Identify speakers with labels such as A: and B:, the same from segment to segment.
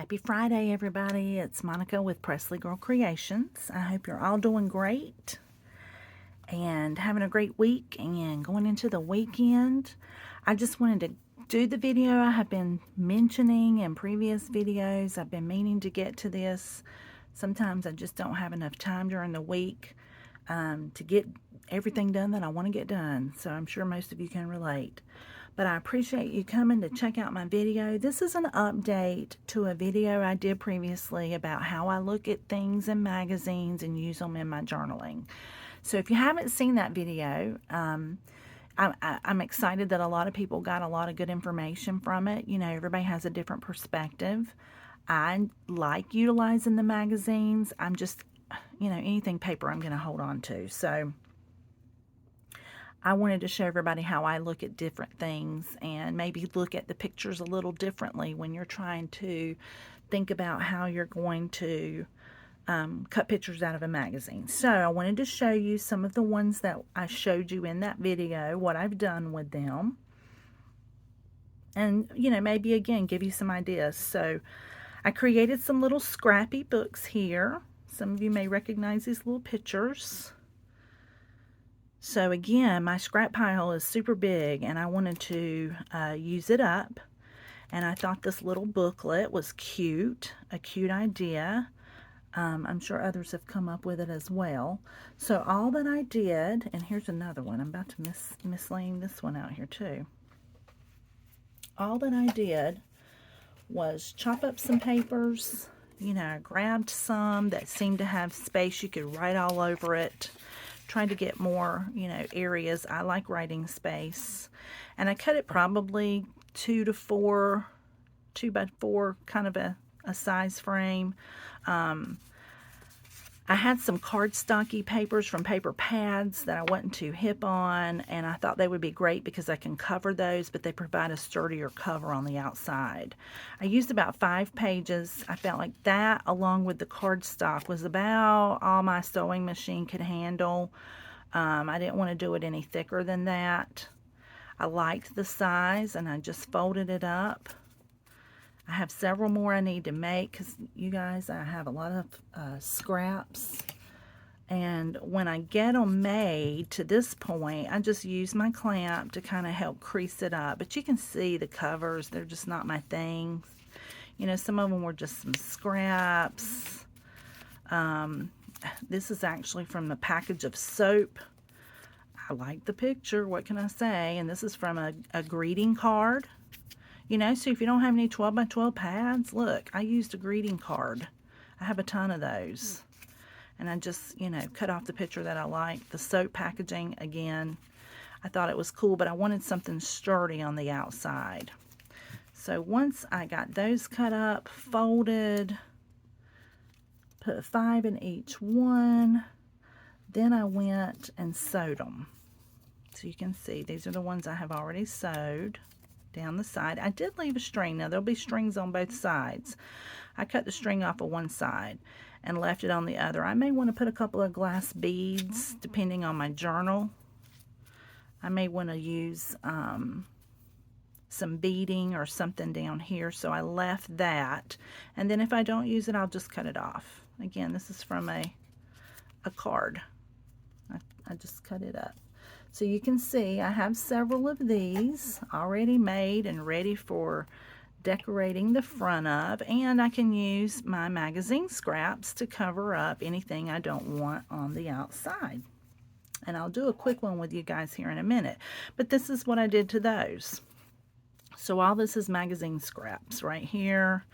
A: Happy Friday, everybody. It's Monica with Presley Girl Creations. I hope you're all doing great and having a great week and going into the weekend. I just wanted to do the video I have been mentioning in previous videos. I've been meaning to get to this. Sometimes I just don't have enough time during the week to get everything done that I want to get done. So I'm sure most of you can relate. But I appreciate you coming to check out my video. This is an update to a video I did previously about how I look at things in magazines and use them in my journaling. So if you haven't seen that video, I'm excited that a lot of people got a lot of good information from it. You know, everybody has a different perspective. I like utilizing the magazines. I'm just, you know, anything paper I'm going to hold on to. So I wanted to show everybody how I look at different things and maybe look at the pictures a little differently when you're trying to think about how you're going to cut pictures out of a magazine. So I wanted to show you some of the ones that I showed you in that video, what I've done with them. And, you know, maybe again, give you some ideas. So I created some little scrappy books here. Some of you may recognize these little pictures. So again, my scrap pile is super big and I wanted to use it up. And I thought this little booklet was cute, a cute idea. I'm sure others have come up with it as well. So all that I did, and here's another one. I'm about to mislaying this one out here too. All that I did was chop up some papers. You know, I grabbed some that seemed to have space. You could write all over it. Trying to get more, you know, areas. I like writing space. And I cut it probably 2 to 4, 2 by 4, kind of a size frame. I had some cardstocky papers from paper pads that I wasn't too hip on, and I thought they would be great because I can cover those, but they provide a sturdier cover on the outside. I used about 5 pages. I felt like that, along with the cardstock, was about all my sewing machine could handle. I didn't want to do it any thicker than that. I liked the size, and I just folded it up. I have several more I need to make because, you guys, I have a lot of scraps. And when I get them made to this point, I just use my clamp to kind of help crease it up. But you can see the covers, they're just not my thing. You know, some of them were just some scraps. This is actually from the package of soap. I like the picture, what can I say? And this is from a greeting card. You know, so if you don't have any 12 by 12 pads, look, I used a greeting card. I have a ton of those. And I just, you know, cut off the picture that I liked. The soap packaging, again, I thought it was cool, but I wanted something sturdy on the outside. So once I got those cut up, folded, put 5 in each one, then I went and sewed them. So you can see, these are the ones I have already sewed down the side. I did leave a string. Now there'll be strings on both sides. I cut the string off of one side and left it on the other. I may want to put a couple of glass beads depending on my journal. I may want to use some beading or something down here, so I left that. And then if I don't use it, I'll just cut it off. Again, this is from a card. I just cut it up. So you can see I have several of these already made and ready for decorating the front of, and I can use my magazine scraps to cover up anything I don't want on the outside. And I'll do a quick one with you guys here in a minute, but this is what I did to those. So all this is magazine scraps right here.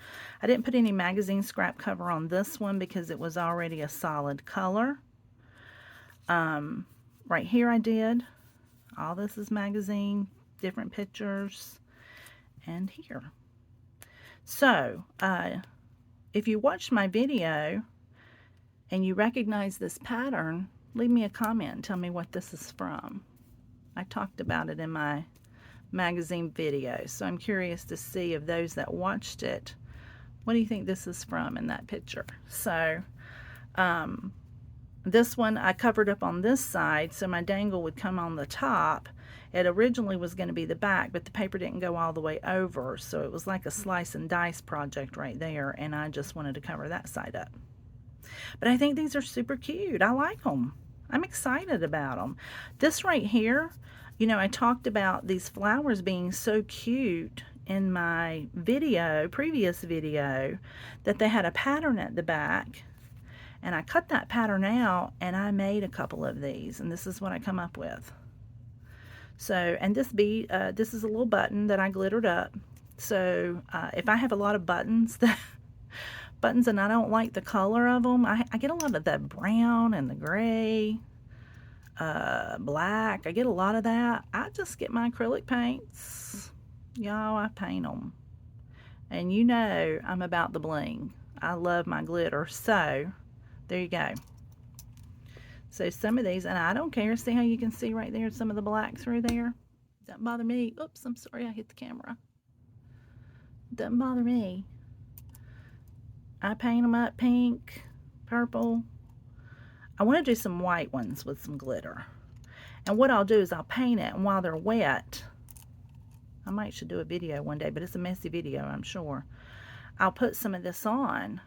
A: I didn't put any magazine scrap cover on this one because it was already a solid color. Right here I did. All this is magazine, different pictures, and here. So, if you watched my video and you recognize this pattern, leave me a comment and tell me what this is from. I talked about it in my magazine video, so I'm curious to see of those that watched it, what do you think this is from in that picture? So, this one I covered up on this side so my dangle would come on the top. It originally was going to be the back, but the paper didn't go all the way over, so it was like a slice and dice project right there, and I just wanted to cover that side up. But I think these are super cute. I like them. I'm excited about them. This right here, you know, I talked about these flowers being so cute in my video, previous video, that they had a pattern at the back. And I cut that pattern out and I made a couple of these, and this is what I come up with. So, and this this is a little button that I glittered up. So if I have a lot of buttons and I don't like the color of them, I get a lot of that brown and the gray, black. I get a lot of that. I just get my acrylic paints. Y'all, I paint them. And you know I'm about the bling. I love my glitter. So there you go. So some of these, and I don't care. See how you can see right there some of the black through there? Doesn't bother me. Oops, I'm sorry I hit the camera. Doesn't bother me. I paint them up pink, purple. I want to do some white ones with some glitter. And what I'll do is I'll paint it, and while they're wet, I might should do a video one day, but it's a messy video, I'm sure. I'll put some of this on.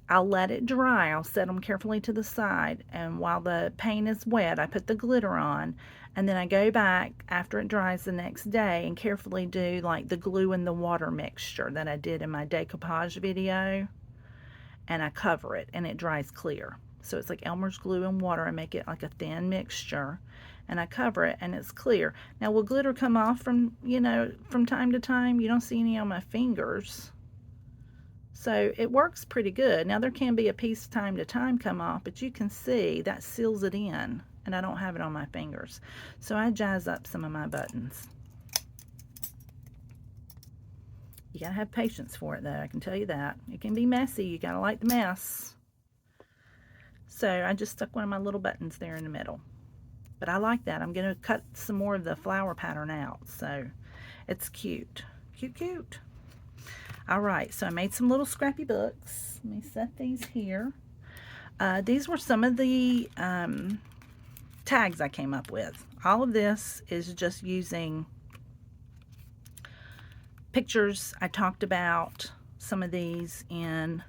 A: I'll let it dry. I'll set them carefully to the side, and while the paint is wet, I put the glitter on, and then I go back after it dries the next day and carefully do like the glue and the water mixture that I did in my decoupage video, and I cover it, and it dries clear. So it's like Elmer's glue and water. I make it like a thin mixture, and I cover it, and it's clear. Now, will glitter come off from, you know, from time to time? You don't see any on my fingers. So it works pretty good. Now, there can be a piece time to time come off, but you can see that seals it in, and I don't have it on my fingers. So I jazz up some of my buttons. You gotta have patience for it, though. I can tell you that. It can be messy. You gotta like the mess. So I just stuck one of my little buttons there in the middle. But I like that. I'm gonna cut some more of the flower pattern out. So it's cute. Cute, cute. All right, so I made some little scrappy books. Let me set these here. These were some of the tags I came up with. All of this is just using pictures. I talked about some of these in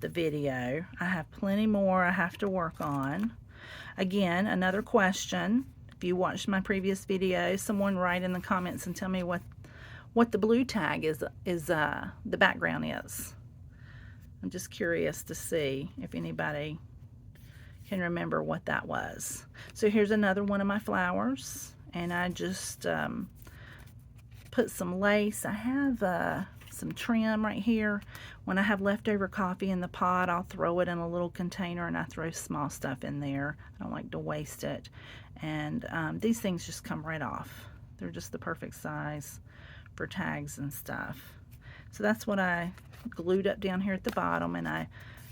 A: the video. I have plenty more I have to work on. Again, another question. If you watched my previous video, someone write in the comments and tell me what the blue tag is the background is. I'm just curious to see if anybody can remember what that was. So here's another one of my flowers, and I just put some lace. I have some trim right here. When I have leftover coffee in the pot, I'll throw it in a little container, and I throw small stuff in there. I don't like to waste it. And these things just come right off. They're just the perfect size for tags and stuff. So that's what I glued up down here at the bottom, and I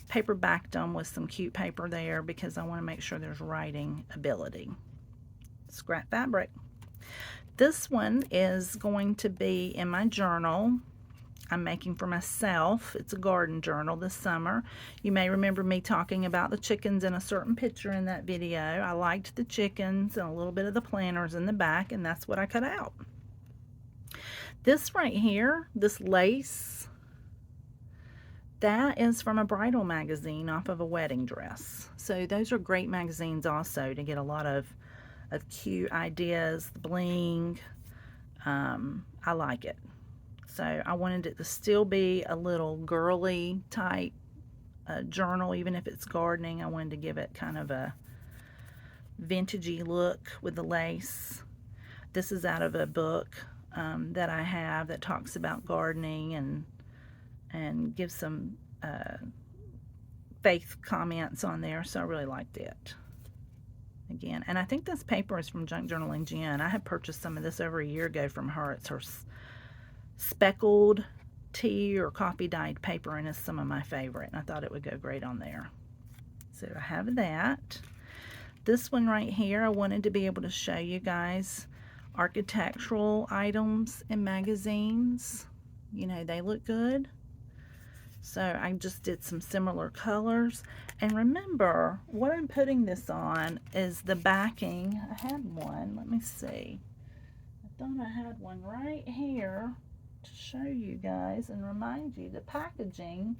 A: paper backed them with some cute paper there because I want to make sure there's writing ability. Scrap fabric. This one is going to be in my journal I'm making for myself. It's a garden journal this summer. You may remember me talking about the chickens in a certain picture in that video. I liked the chickens and a little bit of the planters in the back, and that's what I cut out. This right here, this lace, that is from a bridal magazine off of a wedding dress. So those are great magazines also to get a lot of cute ideas, bling. I like it. So I wanted it to still be a little girly type journal, even if it's gardening. I wanted to give it kind of a vintagey look with the lace. This is out of a book that I have that talks about gardening and gives some faith comments on there, so I really liked it. Again, and I think this paper is from Junk Journaling Jenn. I had purchased some of this over a year ago from her. It's her speckled tea or coffee dyed paper, and it's some of my favorite, and I thought it would go great on there. So I have that. This one right here, I wanted to be able to show you guys architectural items in magazines. You know, they look good. So I just did some similar colors. And remember, what I'm putting this on is the backing. I had one. Let me see. I thought I had one right here to show you guys and remind you the packaging.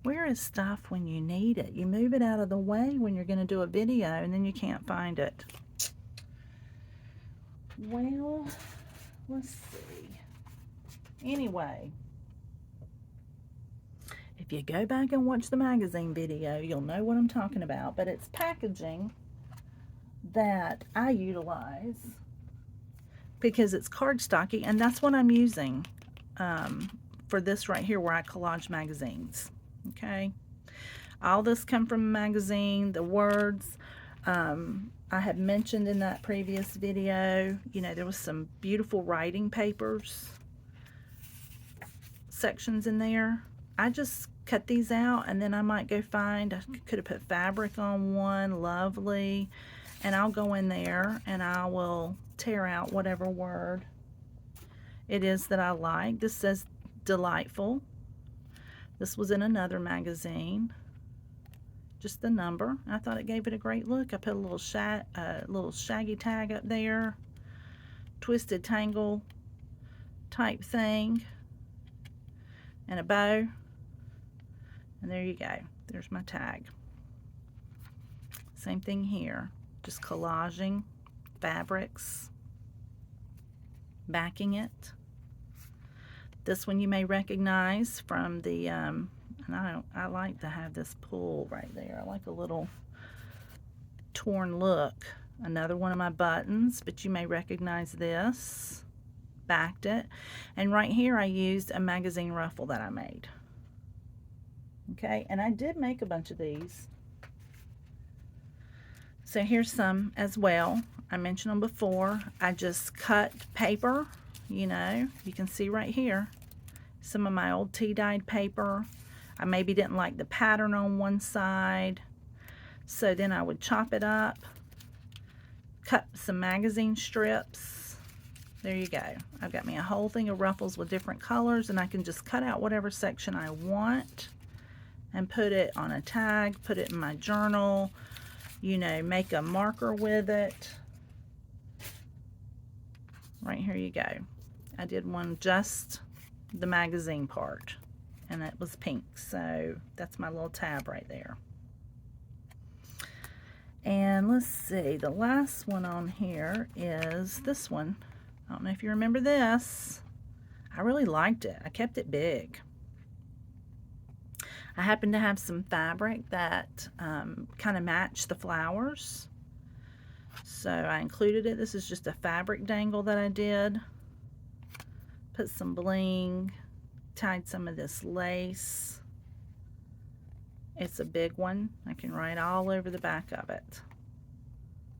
A: Where is stuff when you need it? You move it out of the way when you're going to do a video and then you can't find it. Well, let's see. Anyway, if you go back and watch the magazine video, you'll know what I'm talking about. But it's packaging that I utilize because it's cardstocky, and that's what I'm using for this right here where I collage magazines. Okay, all this come from a magazine. The words I had mentioned in that previous video, you know, there was some beautiful writing papers sections in there. I just cut these out, and then I might go find, I could have put fabric on one, lovely, and I'll go in there and I will tear out whatever word it is that I like. This says delightful. This was in another magazine. Just the number. I thought it gave it a great look. I put a little shaggy tag up there. Twisted tangle type thing. And a bow. And there you go. There's my tag. Same thing here. Just collaging fabrics. Backing it. This one you may recognize from the, and I like to have this pull right there. I like a little torn look. Another one of my buttons, but you may recognize this. Backed it. And right here I used a magazine ruffle that I made. Okay, and I did make a bunch of these. So here's some as well. I mentioned them before. I just cut paper. You know, you can see right here some of my old tea dyed paper. I maybe didn't like the pattern on one side, so then I would chop it up, cut some magazine strips. There you go. I've got me a whole thing of ruffles with different colors, and I can just cut out whatever section I want and put it on a tag, put it in my journal, you know, make a marker with it. Right here you go. I did one just the magazine part, and it was pink, so that's my little tab right there. And let's see, the last one on here is this one. I don't know if you remember this. I really liked it. I kept it big. I happen to have some fabric that kind of matched the flowers, so I included it. This is just a fabric dangle that I did. Put some bling, tied some of this lace. It's a big one. I can write all over the back of it.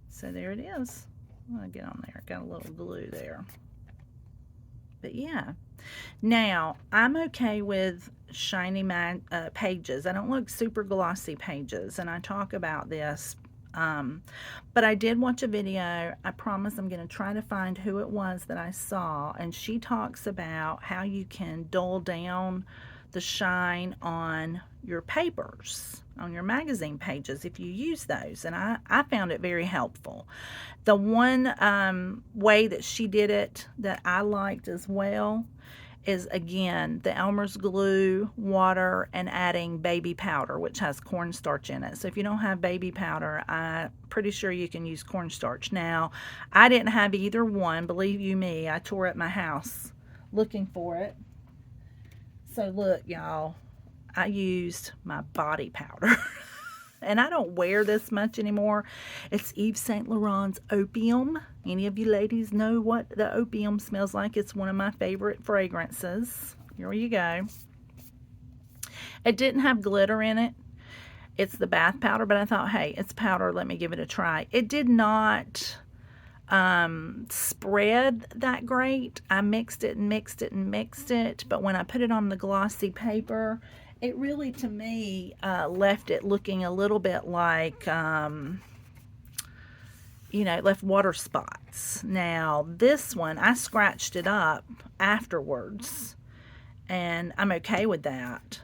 A: So there it is. I'm gonna get on there. Got a little glue there. But yeah. Now, I'm okay with shiny pages. I don't like super glossy pages, and I talk about this. But I did watch a video. I promise I'm going to try to find who it was that I saw, and she talks about how you can dull down the shine on your papers, on your magazine pages if you use those, and I found it very helpful. The one way that she did it that I liked as well is, again, the Elmer's glue, water, and adding baby powder, which has cornstarch in it. So if you don't have baby powder, I'm pretty sure you can use cornstarch. Now, I didn't have either one. Believe you me, I tore up my house looking for it. So look, y'all, I used my body powder. And I don't wear this much anymore. It's Yves Saint Laurent's Opium. Any of you ladies know what the Opium smells like? It's one of my favorite fragrances. Here you go. It didn't have glitter in it. It's the bath powder, but I thought, hey, it's powder. Let me give it a try. It did not spread that great. I mixed it and mixed it and mixed it, but when I put it on the glossy paper, it really, to me, left it looking a little bit like, you know, it left water spots. Now, this one, I scratched it up afterwards and I'm okay with that.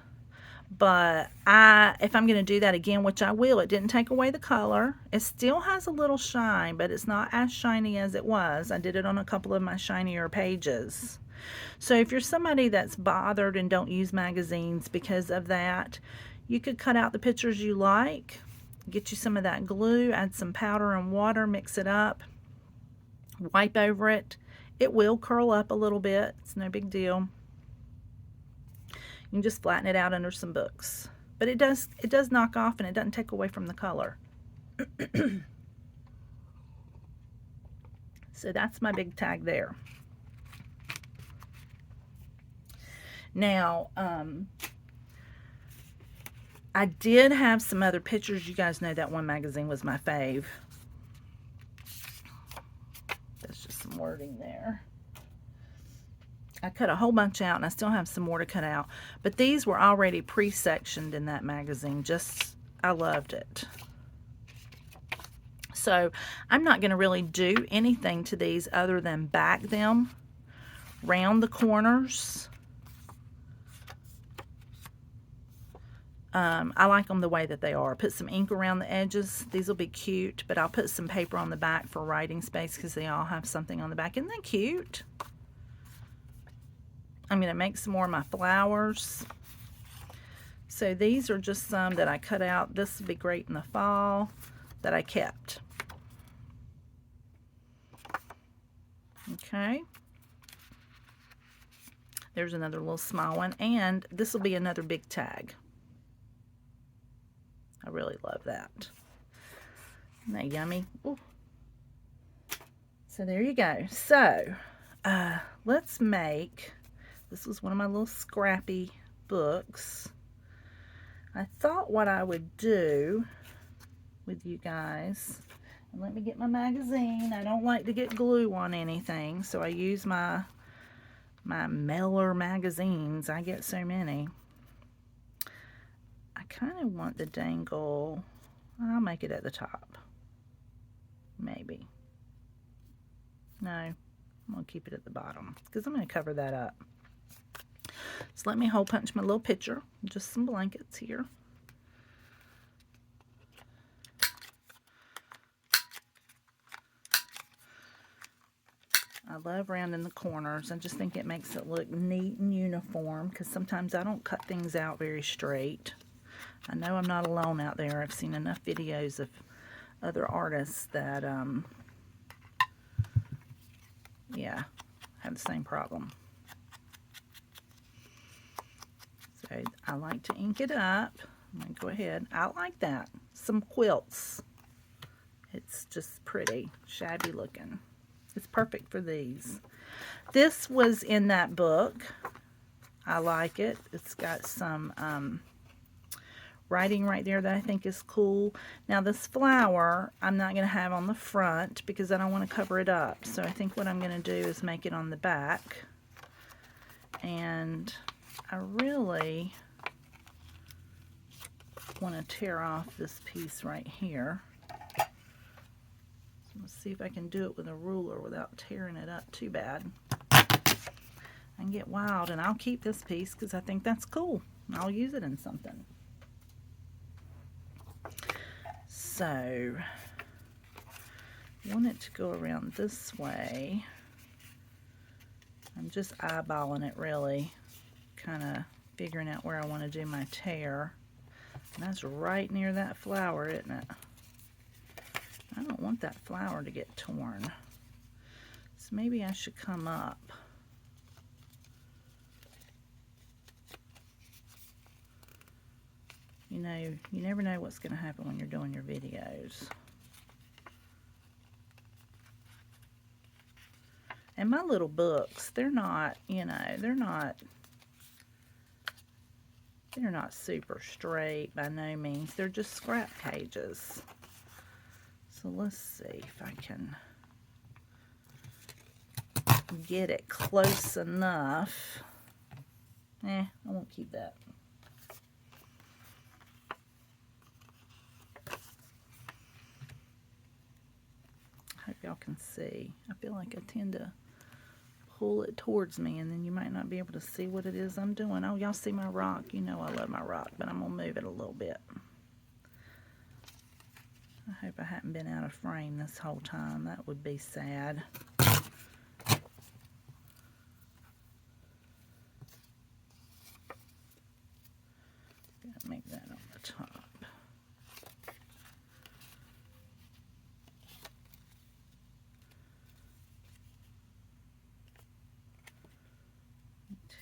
A: But if I'm going to do that again, which I will, it didn't take away the color. It still has a little shine, but it's not as shiny as it was. I did it on a couple of my shinier pages. So if you're somebody that's bothered and don't use magazines because of that, you could cut out the pictures you like, get you some of that glue, add some powder and water, mix it up, wipe over it. It will curl up a little bit. It's no big deal. You can just flatten it out under some books. But it does knock off, and it doesn't take away from the color. So that's my big tag there. Now, I did have some other pictures. You guys know that one magazine was my fave. That's just some wording there. I cut a whole bunch out, and I still have some more to cut out. But these were already pre-sectioned in that magazine. I loved it. So I'm not going to really do anything to these other than back them, round the corners. I like them the way that they are. Put some ink around the edges. These will be cute, but I'll put some paper on the back for writing space because they all have something on the back. Isn't that cute? I'm going to make some more of my flowers. So these are just some that I cut out. This would be great in the fall that I kept. Okay. There's another little small one, and this will be another big tag. I really love that. Isn't that yummy? Ooh. So there you go. So let's make, this was one of my little scrappy books. I thought what I would do with you guys, and let me get my magazine. I don't like to get glue on anything, so I use my mailer magazines. I get so many. I kind of want the dangle. I'll make it at the top. Maybe. No, I'm going to keep it at the bottom because I'm going to cover that up. So let me hole punch my little picture. Just some blankets here. I love rounding the corners. I just think it makes it look neat and uniform because sometimes I don't cut things out very straight. I know I'm not alone out there. I've seen enough videos of other artists that, yeah, have the same problem. So I like to ink it up. I'm going to go ahead. I like that. Some quilts. It's just pretty, shabby looking. It's perfect for these. This was in that book. I like it. It's got some writing right there that I think is cool. Now this flower I'm not going to have on the front because I don't want to cover it up. So I think what I'm going to do is make it on the back. And I really want to tear off this piece right here. So let's see if I can do it with a ruler without tearing it up too bad. I can get wild, and I'll keep this piece because I think that's cool. I'll use it in something. So I want it to go around this way. I'm just eyeballing it really, kind of figuring out where I want to do my tear. And that's right near that flower, isn't it? I don't want that flower to get torn. So maybe I should come up. You know, you never know what's going to happen when you're doing your videos. And my little books, they're not, you know, they're not super straight by no means. They're just scrap pages. So let's see if I can get it close enough. I won't keep that. I hope y'all can see. I feel like I tend to pull it towards me, and then you might not be able to see what it is I'm doing. Oh, y'all see my rock? You know I love my rock, but I'm going to move it a little bit. I hope I hadn't been out of frame this whole time. That would be sad. Gotta make that on the top.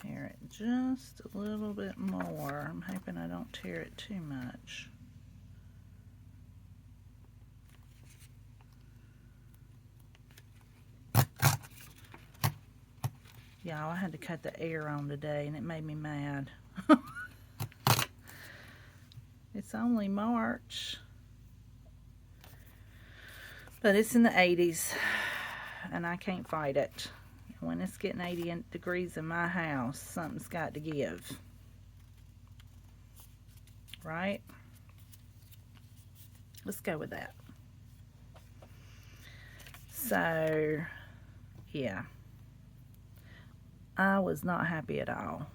A: Tear it just a little bit more. I'm hoping I don't tear it too much. Y'all, I had to cut the air on today, and it made me mad. It's only March, but it's in the 80s, and I can't fight it. When it's getting 80 degrees in my house, something's got to give. Right? Let's go with that. So, yeah. I was not happy at all.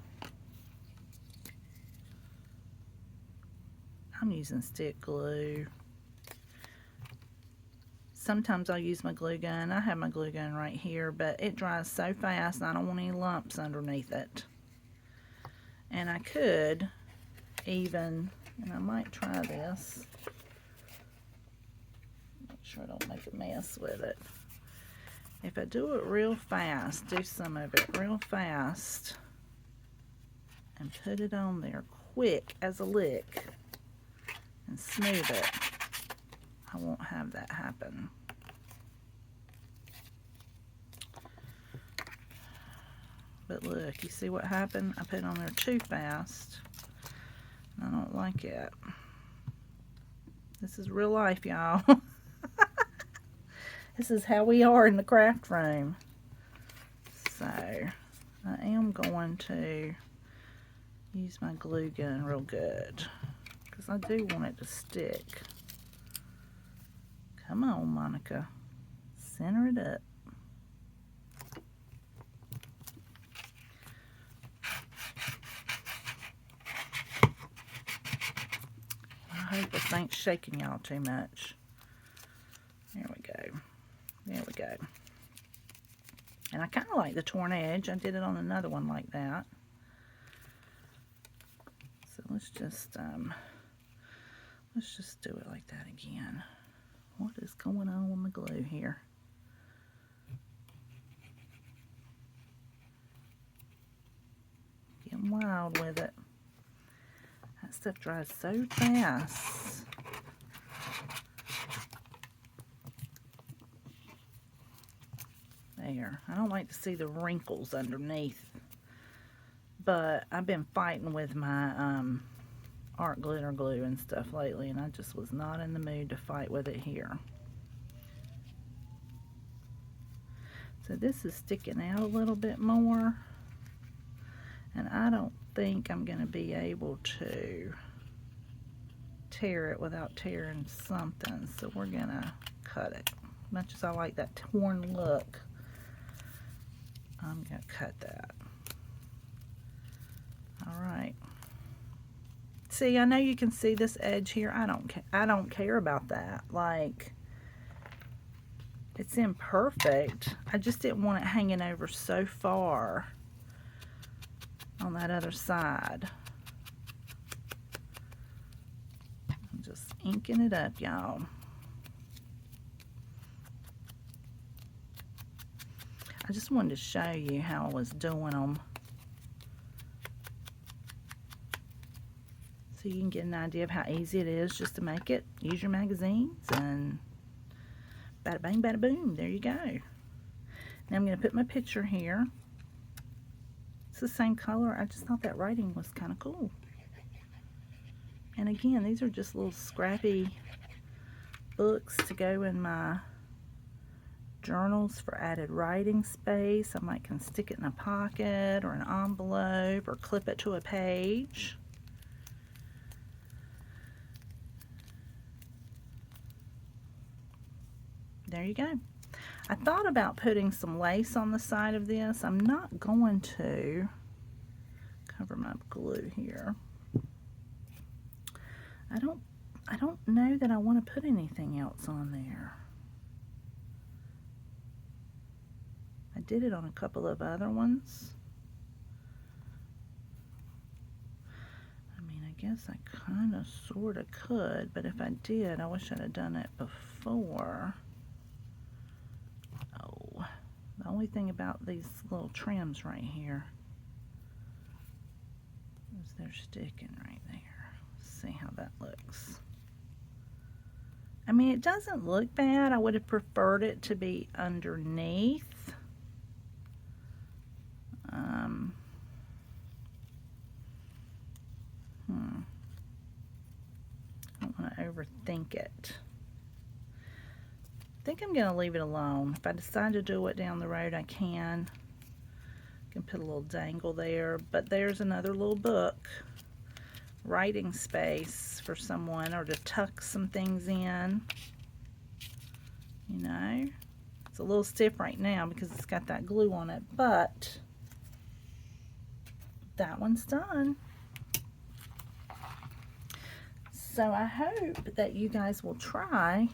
A: I'm using stick glue. Sometimes I'll use my glue gun. I have my glue gun right here, but it dries so fast and I don't want any lumps underneath it. And I could even, and I might try this. Make sure I don't make a mess with it. If I do it real fast, do some of it real fast, and put it on there quick as a lick, and smooth it, I won't have that happen. But look, you see what happened? I put it on there too fast. I don't like it. This is real life, y'all. This is how we are in the craft room. So, I am going to use my glue gun real good, because I do want it to stick. Come on, Monica. Center it up. I hope this ain't shaking y'all too much. There we go. There we go. And I kind of like the torn edge. I did it on another one like that. So let's just do it like that again. What is going on with my glue here? Getting wild with it. That stuff dries so fast. There. I don't like to see the wrinkles underneath, but I've been fighting with my art glitter glue and stuff lately, and I just was not in the mood to fight with it here. So this is sticking out a little bit more, and I don't think I'm going to be able to tear it without tearing something, so we're going to cut it. Much as I like that torn look, I'm going to cut that. Alright. See, I know you can see this edge here. I don't care about that. Like, it's imperfect. I just didn't want it hanging over so far on that other side. I'm just inking it up, y'all. I just wanted to show you how I was doing them, so you can get an idea of how easy it is just to make it. Use your magazines and bada bang, bada boom. There you go. Now I'm going to put my picture here. It's the same color. I just thought that writing was kind of cool. And again, these are just little scrappy books to go in my journals for added writing space. I might can stick it in a pocket or an envelope or clip it to a page. There you go. I thought about putting some lace on the side of this. I'm not going to. Cover my glue here. I don't know that I want to put anything else on there. I did it on a couple of other ones. I mean, I guess I kind of sort of could, but if I did, I wish I'd have done it before. Oh, the only thing about these little trims right here is they're sticking right there. Let's see how that looks. I mean, it doesn't look bad. I would have preferred it to be underneath. I don't want to overthink it. I think I'm going to leave it alone. If I decide to do it down the road, I can. Put a little dangle there, but there's another little book. Writing space for someone, or to tuck some things in. You know, it's a little stiff right now because it's got that glue on it, but that one's done. So I hope that you guys will try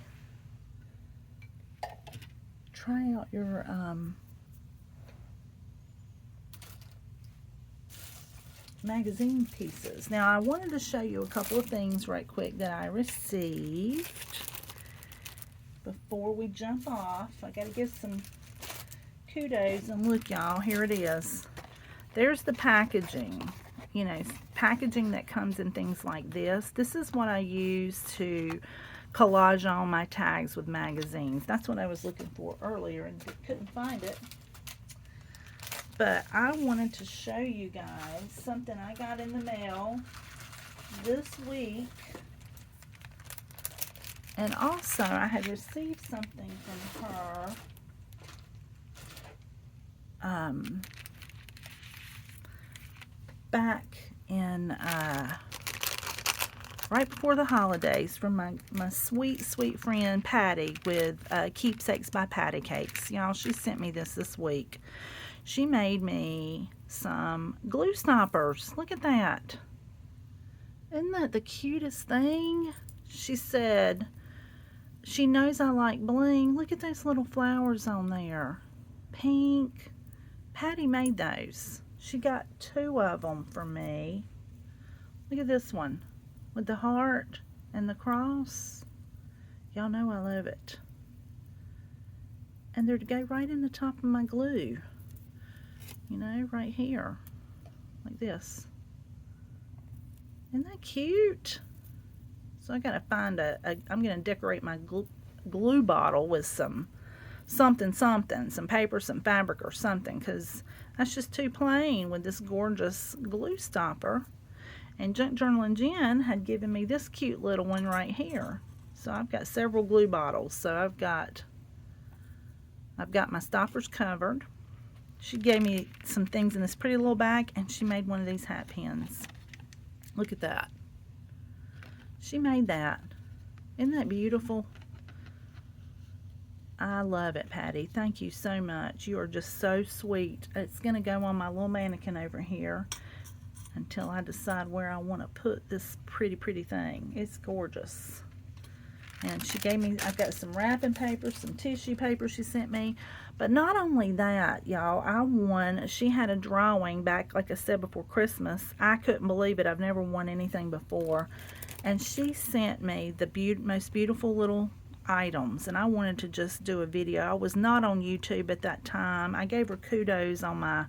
A: out your magazine pieces. Now I wanted to show you a couple of things right quick that I received before we jump off. I got to give some kudos, and look y'all, here it is. There's the packaging, you know, packaging that comes in things like this. This is what I use to collage all my tags with magazines. That's what I was looking for earlier and couldn't find it. But I wanted to show you guys something I got in the mail this week. And also I had received something from her back in right before the holidays, from my sweet friend Patty with Keepsakes by Patty Cakes. Y'all, she sent me this week. She made me some glue stoppers. Look at that. Isn't that the cutest thing? She said she knows I like bling. Look at those little flowers on there. Pink. Patty made those. She got 2 of them for me. Look at this one with the heart and the cross. Y'all know I love it. And they're to go right in the top of my glue. You know, right here. Like this. Isn't that cute? So I gotta find I'm gonna decorate my glue bottle with some something, some paper, some fabric or something, because that's just too plain with this gorgeous glue stopper. And Junk Journal and Jen had given me this cute little one right here. So I've got several glue bottles. So I've got my stoppers covered. She gave me some things in this pretty little bag, and she made one of these hat pins. Look at that. She made that. Isn't that beautiful? I love it, Patty. Thank you so much. You are just so sweet. It's going to go on my little mannequin over here until I decide where I want to put this pretty thing. It's gorgeous. And she gave me, I've got some wrapping paper, some tissue paper she sent me. But not only that, y'all, she had a drawing back, like I said, before Christmas. I couldn't believe it. I've never won anything before. And she sent me the most beautiful little items. And I wanted to just do a video. I was not on YouTube at that time. I gave her kudos on my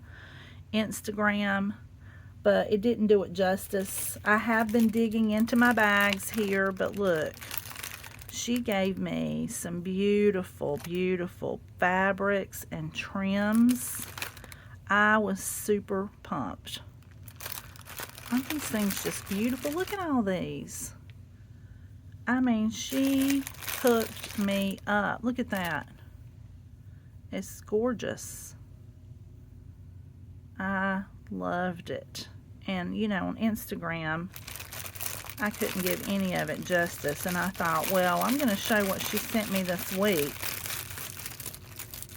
A: Instagram, but it didn't do it justice. I have been digging into my bags here, but look. She gave me some beautiful fabrics and trims. I was super pumped. Aren't these things just beautiful? Look at all these. I mean, she hooked me up. Look at that. It's gorgeous. I loved it. And, you know, on Instagram, I couldn't give any of it justice, and I thought, well, I'm going to show what she sent me this week.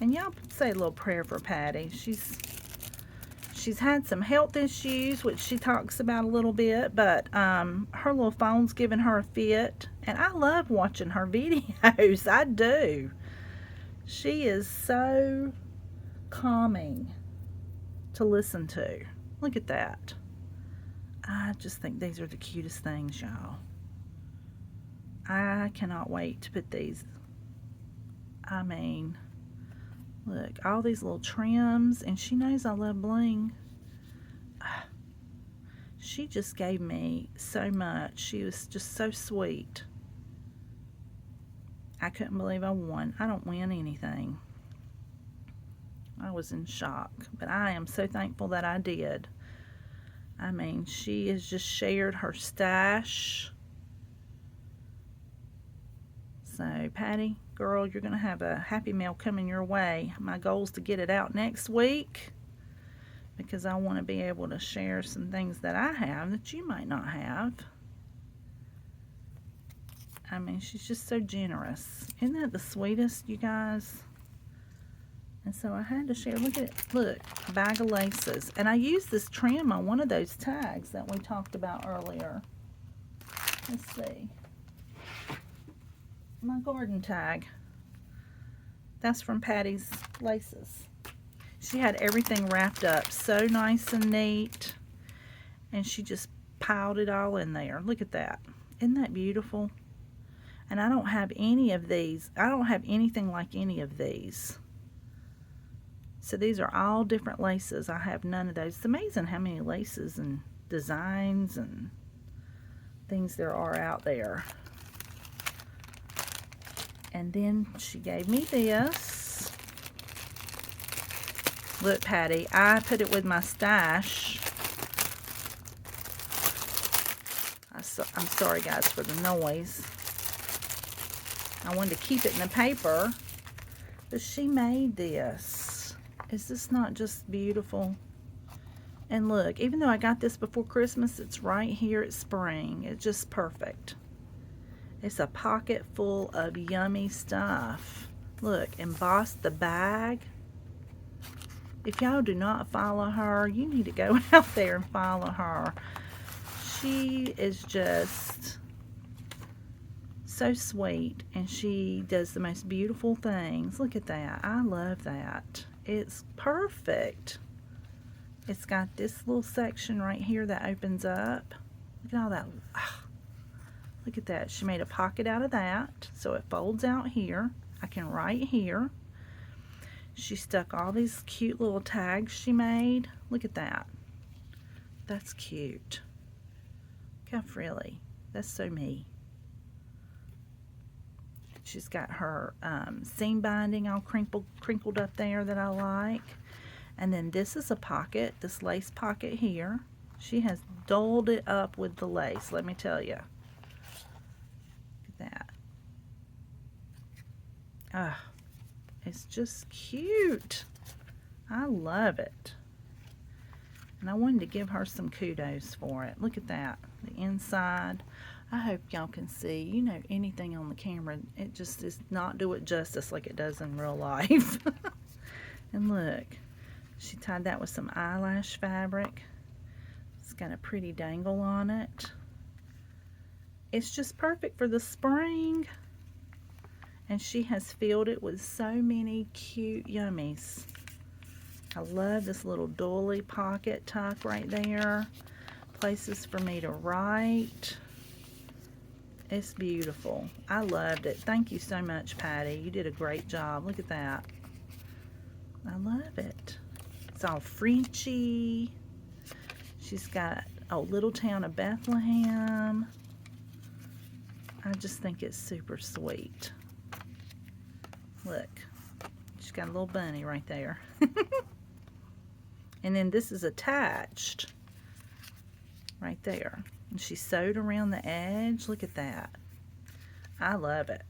A: And y'all say a little prayer for Patty. She's had some health issues, which she talks about a little bit, but her little phone's giving her a fit. And I love watching her videos. I do. She is so calming to listen to. Look at that. I just think these are the cutest things, y'all. I cannot wait to put these. I mean, look, all these little trims, and she knows I love bling. She just gave me so much. She was just so sweet. I couldn't believe I won. I don't win anything. I was in shock, but I am so thankful that I did. I mean, she has just shared her stash. So, Patty, girl, you're going to have a Happy Mail coming your way. My goal is to get it out next week because I want to be able to share some things that I have that you might not have. I mean, she's just so generous. Isn't that the sweetest, you guys? And so I had to share. Look at it. Look, a bag of laces. And I used this trim on one of those tags that we talked about earlier. Let's see. My garden tag. That's from Patty's Laces. She had everything wrapped up so nice and neat. And she just piled it all in there. Look at that. Isn't that beautiful? And I don't have any of these. I don't have anything like any of these. So these are all different laces. I have none of those. It's amazing how many laces and designs and things there are out there. And then she gave me this. Look, Patty, I put it with my stash. I'm sorry, guys, for the noise. I wanted to keep it in the paper, but she made this. Is this not just beautiful? And look, even though I got this before Christmas, it's right here at spring. It's just perfect. It's a pocket full of yummy stuff. Look, embossed the bag. If y'all do not follow her, you need to go out there and follow her. She is just so sweet, and she does the most beautiful things. Look at that. I love that. It's perfect. It's got this little section right here that opens up. Look at all that. Look at that. She made a pocket out of that, so it folds out here. I can write here. She stuck all these cute little tags she made. Look at that. That's cute. Look how frilly. That's so me. She's got her seam binding all crinkled up there that I like. And then this is a pocket, this lace pocket here. She has dolled it up with the lace, let me tell you. Look at that. It's just cute. I love it. And I wanted to give her some kudos for it. Look at that, the inside. I hope y'all can see. You know, anything on the camera, it just does not do it justice like it does in real life. And look, she tied that with some eyelash fabric. It's got a pretty dangle on it. It's just perfect for the spring. And she has filled it with so many cute yummies. I love this little doily pocket tuck right there. Places for me to write. It's beautiful. I loved it. Thank you so much, Patty. You did a great job. Look at that. I love it. It's all Frenchy. She's got Little Town of Bethlehem. I just think it's super sweet. Look. She's got a little bunny right there. And then this is attached right there. And she sewed around the edge. Look at that. I love it.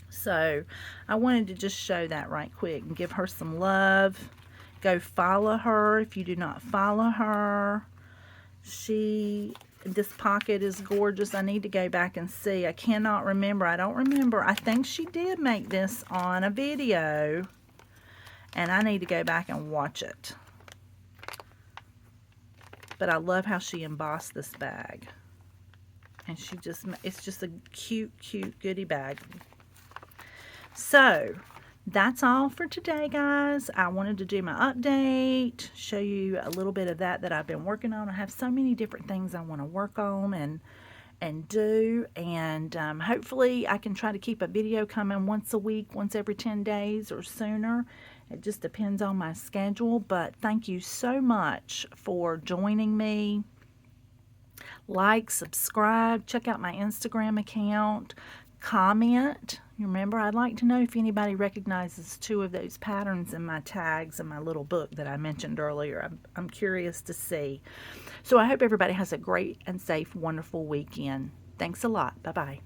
A: So I wanted to just show that right quick and give her some love. Go follow her if you do not follow her. She This pocket is gorgeous. I need to go back and see. I cannot remember. I don't remember. I think she did make this on a video, and I need to go back and watch it. But I love how she embossed this bag. And it's just a cute, cute goodie bag. So, that's all for today, guys. I wanted to do my update, show you a little bit of that I've been working on. I have so many different things I want to work on and do, and hopefully I can try to keep a video coming once a week, once every 10 days or sooner. It just depends on my schedule, but thank you so much for joining me. Like, subscribe, check out my Instagram account, comment. Remember, I'd like to know if anybody recognizes 2 of those patterns in my tags in my little book that I mentioned earlier. I'm curious to see. So I hope everybody has a great and safe, wonderful weekend. Thanks a lot. Bye-bye.